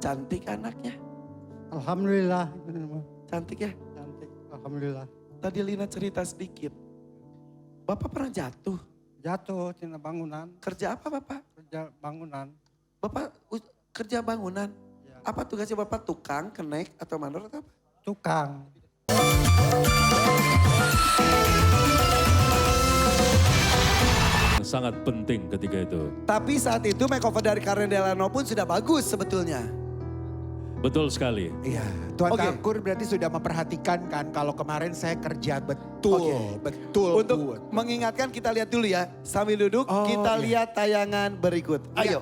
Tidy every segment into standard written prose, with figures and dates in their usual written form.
Cantik anaknya. Alhamdulillah. Cantik ya. Cantik, alhamdulillah. Tadi Lina cerita sedikit. Bapak pernah jatuh. Jatuh tina bangunan, Kerja apa Bapak? kerja bangunan. Bapak kerja bangunan. Ya. Apa tugasnya Bapak? Tukang, kenek, atau mandor atau apa? Tukang. Sangat penting ketika itu. Tapi saat itu makeover dari Karen Delano pun sudah bagus sebetulnya. Betul sekali. Iya, Tuan Oke. Tangkur berarti sudah memperhatikan kan kalau kemarin saya kerja betul, Oke. betul. Untuk good. mengingatkan kita lihat dulu ya. Sambil duduk Oh, kita iya. lihat tayangan berikut. Ayo,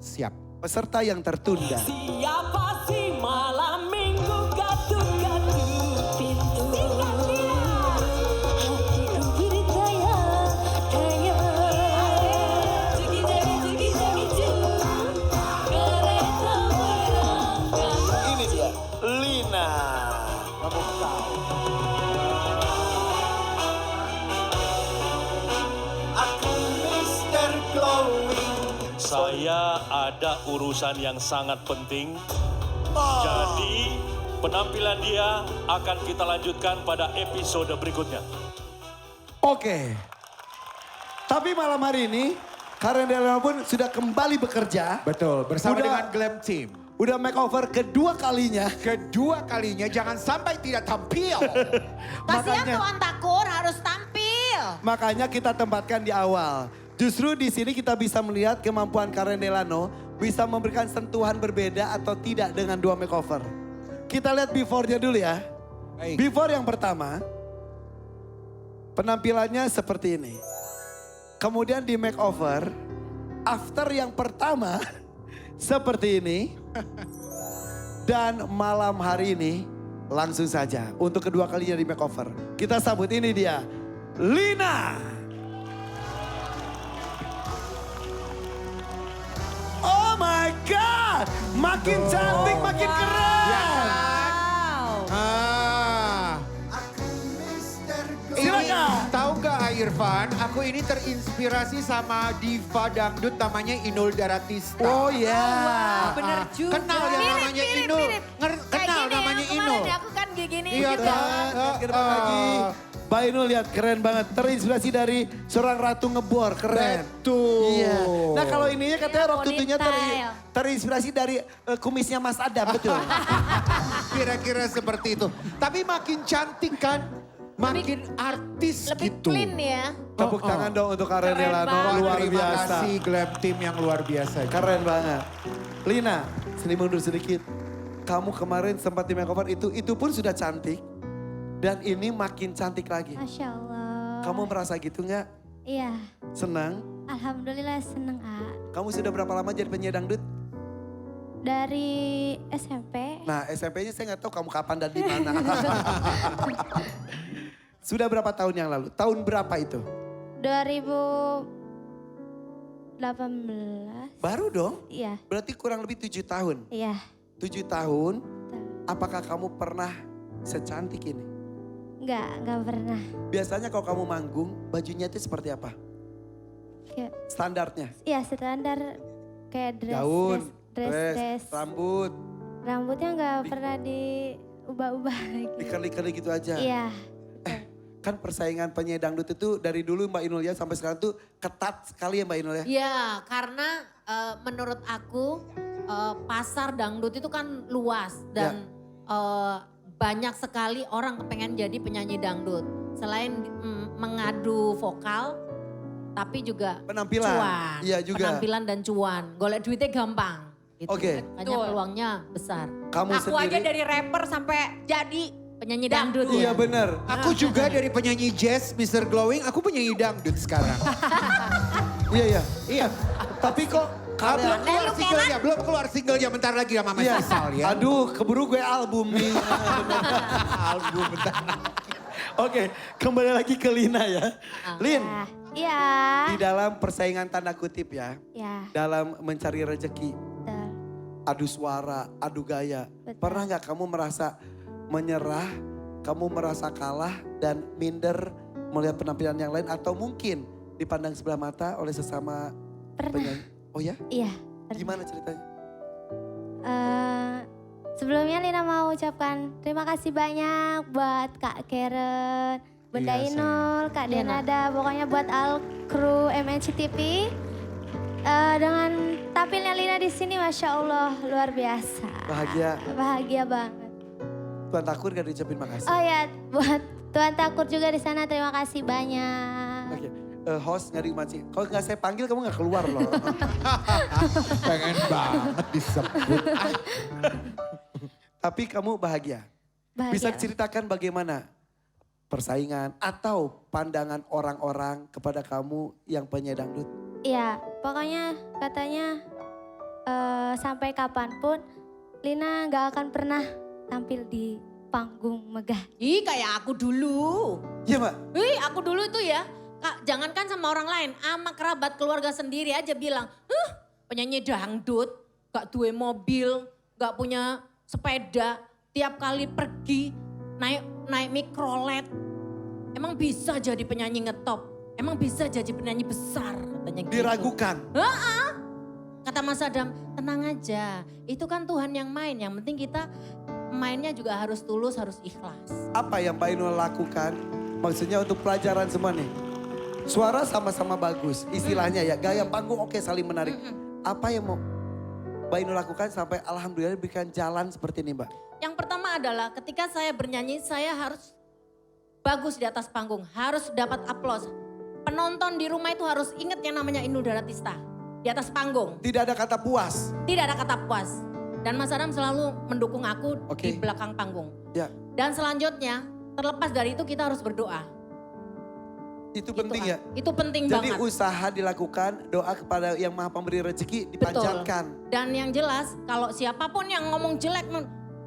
Siap. peserta yang tertunda. Siapa sih malam minggu gaduh-gaduh pintu? Hatiku bertanya-tanya. Jegi-jegi-jegi-jegi-jegi. Kereta berangkat. Ini dia, Lina. Aku Mr. Glowing. Saya ada urusan yang sangat penting. Jadi penampilan dia akan kita lanjutkan pada episode berikutnya. Oke. Tapi malam hari ini Karen Delano pun sudah kembali bekerja. Betul, bersama Udah- dengan Glam Team. Udah makeover kedua kalinya. Kedua kalinya jangan sampai tidak tampil. Kasihan Makanya- Tuan Takur harus tampil. Makanya kita tempatkan di awal. Justru di sini kita bisa melihat kemampuan Karen Delano bisa memberikan sentuhan berbeda atau tidak dengan dua makeover. Kita lihat before-nya dulu ya. Baik. Before yang pertama, penampilannya seperti ini. Kemudian di makeover, after yang pertama seperti ini. Dan malam hari ini langsung saja untuk kedua kalinya di makeover. Kita sambut ini dia, Lina. Oh my God, makin cantik, makin keren. Ya kan? Wow. Ah. Silakan. Tahu gak Irfan, aku ini terinspirasi sama diva dangdut namanya Inul Daratista. Oh ya. Wah, bener juga. Kenal yang namanya Inul? Kayak Kenal gini namanya ya, Inul? kemarin aku kan gini Iya, juga. Kak. Kita lagi. Mbak Inul lihat keren banget, terinspirasi dari seorang ratu ngebor, keren. Betul. Iya. Nah kalau ininya katanya Iya, rok tutunya ponytail. terinspirasi dari kumisnya Mas Adam, betul. Kira-kira seperti itu. Tapi makin cantik kan, makin artis Lebih gitu. clean ya. Tepuk tangan dong untuk Karen Keren Delano, banget. luar Terima biasa. kasih Glam Team yang luar biasa. Keren banget. Lina, sini mundur sedikit. Kamu kemarin sempat di makeover itu pun sudah cantik. Dan ini makin cantik lagi. Masya Allah. Kamu merasa gitu nggak? Iya, Senang? alhamdulillah seneng A. Kamu sudah berapa lama jadi penyanyi dangdut? Dari SMP, Nah SMP-nya saya nggak tahu kamu kapan dan di mana. Sudah berapa tahun yang lalu? Tahun berapa itu? 2018. Baru dong? Iya, Berarti kurang lebih 7 tahun. iya. 7 tahun, Betul. apakah kamu pernah secantik ini? Enggak pernah. Biasanya kalau kamu manggung, bajunya itu seperti apa? Kayak, Standarnya? iya standar kayak dress, Gaun, dress. rambut, Rambutnya nggak pernah diubah-ubah lagi. dikerli-kerli gitu aja. Iya, Kan persaingan penyanyi dangdut itu dari dulu Mbak Inul ya sampai sekarang tuh ketat sekali ya Mbak Inul ya. Ya karena menurut aku pasar dangdut itu kan luas dan banyak sekali orang kepengen jadi penyanyi dangdut. Selain mengadu vokal tapi juga Penampilan. cuan. Iya juga. Penampilan dan cuan. Golek duitnya gampang. Gitu. Oke. Makanya peluangnya besar. Kamu Aku aja sendiri. dari rapper sampai jadi Penyanyi dangdut Iya ya. bener. Aku juga dari penyanyi jazz Mr. Glowing, aku penyanyi dangdut sekarang. Iya iya. Iya. Tapi kok Belum kalian... keluar singlenya, belum keluar singlenya bentar lagi sama Mas Iya. Isal ya. Aduh keburu gue album nih. Album bentar. Oke kembali lagi ke Lina ya. Lin, iya, di dalam persaingan tanda kutip ya. iya, Dalam mencari rezeki, betul. adu suara, adu gaya. Betul. Pernah gak kamu merasa menyerah, kamu merasa kalah dan minder melihat penampilan yang lain atau mungkin dipandang sebelah mata oleh sesama Pernah, penyanyi? Oh ya? iya. Pernah. Gimana ceritanya? Sebelumnya Lina mau ucapkan terima kasih banyak buat Kak Karen, Bunda Iya, Inul, Kak Denada, pokoknya buat all kru MNC TV. Dengan tampilnya Lina di sini, Masya Allah luar biasa. Bahagia. Bahagia banget. Tuan Takur gak diucapin makasih. Oh ya, buat Tuan Takur juga di sana terima kasih banyak. Oke, host gak diucapin. Kalau gak saya panggil kamu gak keluar loh. Pengen banget disebut. Tapi kamu bahagia. Bahagia. Bisa ceritakan bagaimana persaingan atau pandangan orang-orang kepada kamu yang penyanyi dangdut? Iya, pokoknya katanya sampai kapanpun Lina gak akan pernah tampil di panggung megah. Ih kayak aku dulu. Iya Mbak? Aku dulu itu ya, Kak, jangankan sama orang lain, sama kerabat keluarga sendiri aja bilang, penyanyi dangdut, gak duwe mobil, gak punya sepeda, tiap kali pergi naik mikrolet. Emang bisa jadi penyanyi ngetop? Emang bisa jadi penyanyi besar? Katanya gitu. Diragukan. Kata Mas Adam, tenang aja, itu kan Tuhan yang main, yang penting kita mainnya juga harus tulus, harus ikhlas. Apa yang Mbak Inul lakukan? Maksudnya untuk pelajaran semua nih. Suara sama-sama bagus, istilahnya ya. Gaya panggung oke, saling menarik. Apa yang mau Mbak Inul lakukan sampai alhamdulillah diberikan jalan seperti ini Mbak? Yang pertama adalah ketika saya bernyanyi, saya harus bagus di atas panggung, harus dapat aplaus. Penonton di rumah itu harus ingat yang namanya Inul Daratista di atas panggung. Tidak ada kata puas. Tidak ada kata puas. Dan Mas Adam selalu mendukung aku Oke. di belakang panggung. Ya, Dan selanjutnya, terlepas dari itu kita harus berdoa. itu penting ya. Itu penting Jadi banget. usaha dilakukan, doa kepada yang maha pemberi rezeki dipanjatkan. Dan yang jelas, kalau siapapun yang ngomong jelek,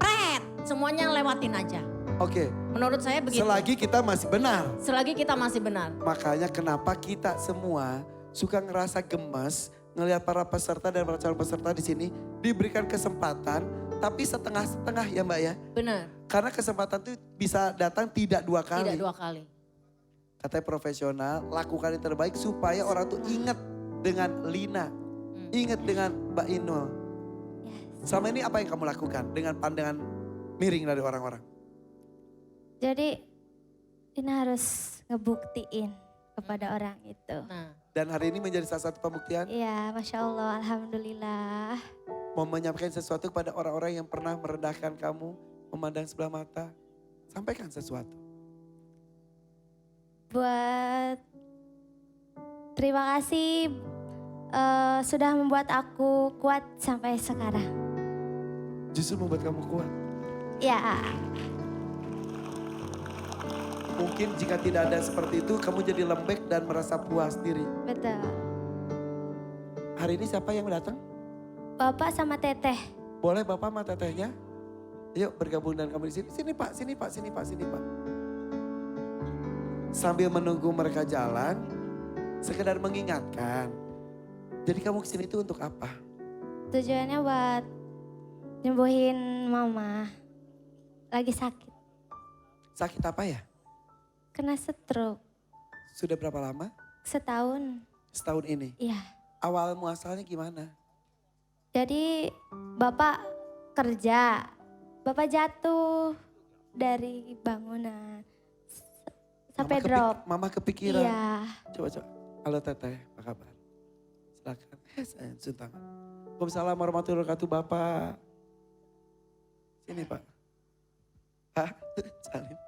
pret, semuanya lewatin aja. Oke, Menurut saya begitu. selagi kita masih benar. Selagi kita masih benar. Makanya kenapa kita semua suka ngerasa gemes ngelihat para peserta dan para calon peserta di sini diberikan kesempatan, tapi setengah-setengah ya Mbak ya. Benar, Karena kesempatan itu bisa datang tidak dua kali. tidak 2 kali. Katanya profesional, lakukan yang terbaik supaya orang tuh ingat dengan Lina, ingat dengan Mbak Inul. Sama ini apa yang kamu lakukan dengan pandangan miring dari orang-orang? Jadi Lina harus ngebuktiin kepada orang itu. Nah, Dan hari ini menjadi salah satu pembuktian, Iya, Masya Allah, Alhamdulillah. mau menyampaikan sesuatu kepada orang-orang yang pernah merendahkan kamu, memandang sebelah mata. Sampaikan sesuatu. Buat terima kasih sudah membuat aku kuat sampai sekarang. Justru membuat kamu kuat. Ya, Mungkin jika tidak ada seperti itu, kamu jadi lembek dan merasa puas diri. betul. Hari ini siapa yang datang? Bapak sama Teteh. Boleh Bapak sama Tetehnya? Yuk bergabung dengan kami di sini. Sini Pak, sini Pak, sini Pak, sini Pak. Sambil menunggu mereka jalan, sekedar mengingatkan. Jadi kamu kesini itu untuk apa? Tujuannya buat nyembuhin mama. Lagi sakit. Sakit apa ya? Kena stroke. Sudah berapa lama? Setahun. Setahun ini. Iya. Awal muasalnya gimana? Jadi Bapak kerja. Bapak jatuh dari bangunan. Sampai drop. Mama kepikiran. Iya. Coba. Halo Teteh, apa kabar? Silakan. Saya cium tangan. Waalaikumsalam warahmatullahi wabarakatuh Bapak. Sini Pak. Hah? Salim.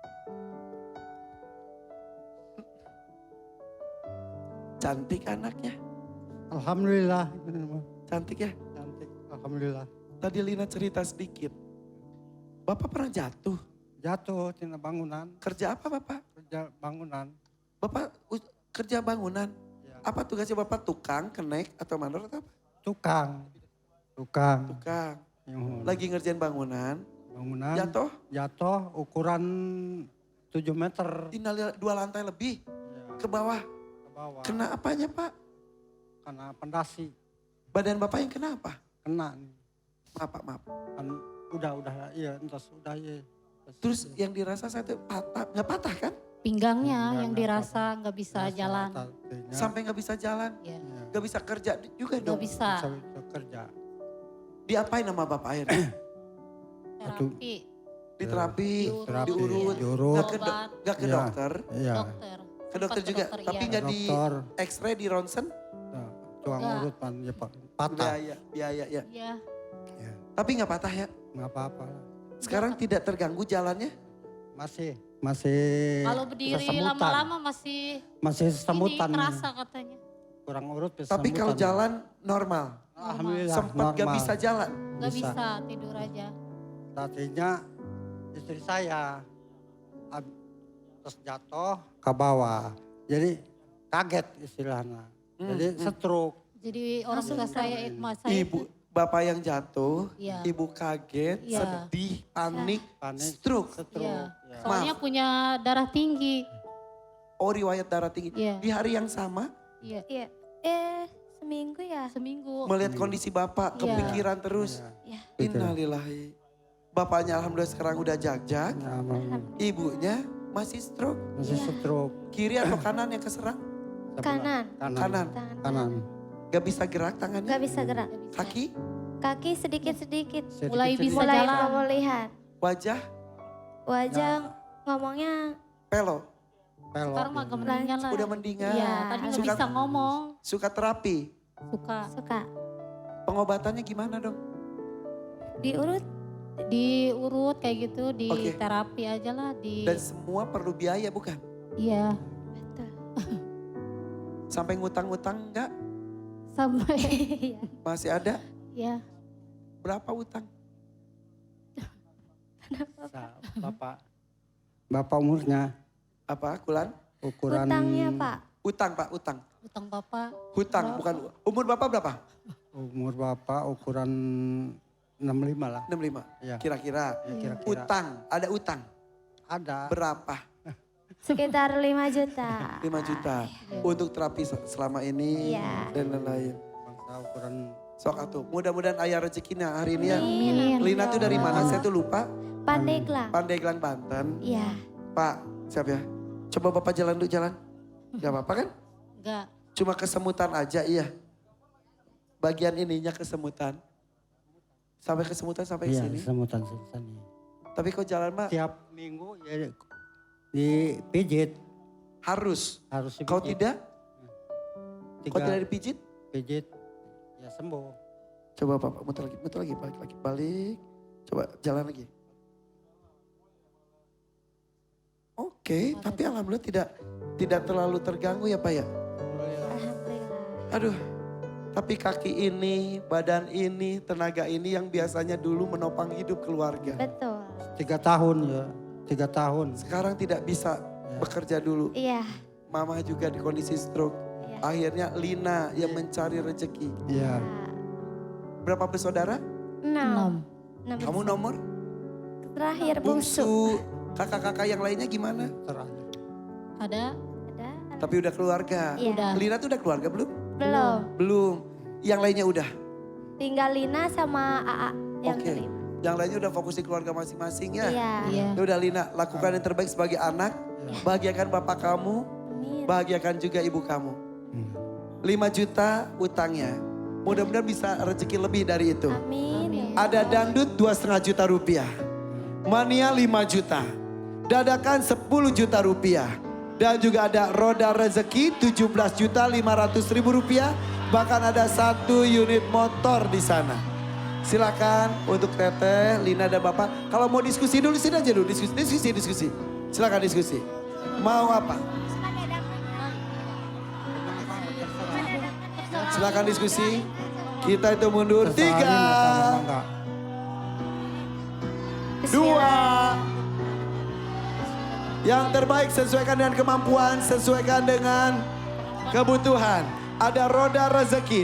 Cantik anaknya. Alhamdulillah. Cantik ya. Cantik, alhamdulillah. Tadi Lina cerita sedikit. Bapak pernah jatuh. Jatuh tina bangunan, Kerja apa Bapak? kerja bangunan. Bapak kerja bangunan. Ya. Apa tugasnya Bapak? Tukang, kenek, atau mandor atau apa? Tukang. Tukang. Tukang. Yang Lagi ngerjain bangunan. bangunan. Jatuh. Jatuh ukuran 7 meter. Innalillahi, 2 lantai lebih. Ya, Ke bawah. ke bawah. Kena apanya Pak? Kena pendasi. Badan Bapak yang kena apa? Kena nih. Maaf Pak, maaf. Kan udah, iya entas udah iya. Terus yang dirasa saya tuh patah, nggak patah kan? Pinggangnya yang Nggak dirasa nggak bisa Rasa jalan. tadinya, Sampai nggak bisa jalan, Ya, nggak bisa kerja juga nggak dong. bisa. bisa kerja. Diapain sama Bapak akhirnya? terapi, Di terapi, Terapi, diurut, diurut. nggak ke Iya. dokter. Iya. dokter. Ke dokter Sempat juga, dokter, tapi iya. nggak di Dokter. X-ray, di ronsen. Nah, tuang Enggak. urut pan, ya Pak. Patah. Biaya ya. Iya, Tapi nggak patah ya. Nggak apa-apa. Sekarang tidak terganggu jalannya. Masih kalau berdiri kesemutan. lama-lama masih Masih ini semutan. kerasa katanya. Kurang urut bisa Tapi kalau semutan. jalan normal. Alhamdulillah Sempat nggak normal. bisa jalan. Gak Bisa. bisa tidur aja. Tadinya istri saya terus jatuh ke bawah. Jadi kaget istilahnya. Jadi stroke. Jadi orang tua saya, saya Ibu, bapak yang jatuh, Iya. ibu kaget, Iya. sedih, panik, Panik. stroke. Iya. Ya. Soalnya punya darah tinggi. Oh, riwayat darah tinggi. Iya. Di hari yang sama, Iya, Iya. Seminggu ya? seminggu. melihat kondisi bapak, Iya. kepikiran terus. Iya. Innalillahi. Bapaknya alhamdulillah sekarang udah jag-jag, Ya, alhamdulillah. ibunya masih stroke. Masih stroke. Kiri atau kanan yang keserang? Kanan. Kanan. Tangan Kanan. Gak bisa gerak tangannya? Gak bisa gerak. Kaki? Kaki sedikit-sedikit. Mulai bisa Mulai jalan. pemulihan. Wajah? Wajah ngomongnya Pelo? Pelok. Sekarang mah agak mendingan lah. Udah mendingan? Iya, tadi nggak Suka- bisa ngomong. Suka terapi? Suka suka Pengobatannya gimana dong? diurut. diurut kayak gitu, di Oke. terapi aja lah. Dan semua perlu biaya bukan? Iya, Betul. Sampai ngutang-ngutang enggak? sampai Masih ada? ya Berapa utang? Bapak umurnya Apa? Kulan? ukuran Utangnya Pak. Utang Pak, utang. utang bapak. Hutang, bukan. Umur Bapak berapa? umur Bapak ukuran 65 lah. 65? Iya. Kira-kira. Ya, kira-kira. Utang, ada utang. Ada. Berapa? Sekitar 5 juta. 5 juta. Untuk terapi selama ini Iya. dan lain-lain. Bangsa ukuran Sok atuh, mudah-mudahan ayah rezekinya hari ini ya. Amin. Lina tuh dari mana? Saya tuh lupa. Pandeglang. Pandeglang, Banten. Iya. Pak, siap ya? Coba Bapak jalan dulu, jalan. Gak apa-apa kan? Enggak, Cuma kesemutan aja, iya. Bagian ininya kesemutan. Sampai kesemutan sampai iya, sini. semutan sini. Tapi kok jalan mah Tiap minggu ya dipijit. harus. Harus dipijit. Kau tidak? Kau 3 tidak dipijit? pijit ya sembuh. Coba Bapak muter lagi, balik. Coba jalan lagi. Oke, tapi alhamdulillah tidak terlalu terganggu ya Pak ya. Alhamdulillah. Aduh, tapi kaki ini, badan ini, tenaga ini yang biasanya dulu menopang hidup keluarga. Betul. 3 tahun ya. 3 tahun. Sekarang tidak bisa bekerja dulu. Iya. Mama juga di kondisi stroke. Iya. Akhirnya Lina yang mencari rezeki. Iya. Berapa bersaudara? 6. Kamu nomor? Terakhir bungsu. Bungsu. Kakak-kakak yang lainnya gimana? Terakhir. ada Ada. Tapi udah keluarga. Iya. Udah. Lina tuh udah keluarga belum? Belum. Belum. Yang lainnya udah? Tinggal Lina sama AA yang Oke. kelima. Yang lainnya udah fokus di keluarga masing-masing ya? Iya. iya. Ya udah Lina, lakukan yang terbaik sebagai anak. Bahagiakan bapak kamu, Amin. bahagiakan juga ibu kamu. 5 juta utangnya. Mudah-mudahan bisa rezeki lebih dari itu. Amin. Ada dangdut 2,5 juta rupiah. Mania 5 juta. Dadakan 10 juta rupiah. Dan juga ada roda rezeki 17.500.000 rupiah. Bahkan ada 1 unit motor di sana. Silakan untuk Teteh, Lina dan Bapak. Kalau mau diskusi dulu sini aja dulu. Diskusi. Silakan diskusi. Mau apa? Silakan diskusi. Kita itu mundur. 3, Enggak. 2. Yang terbaik sesuaikan dengan kemampuan, sesuaikan dengan kebutuhan. Ada roda rezeki.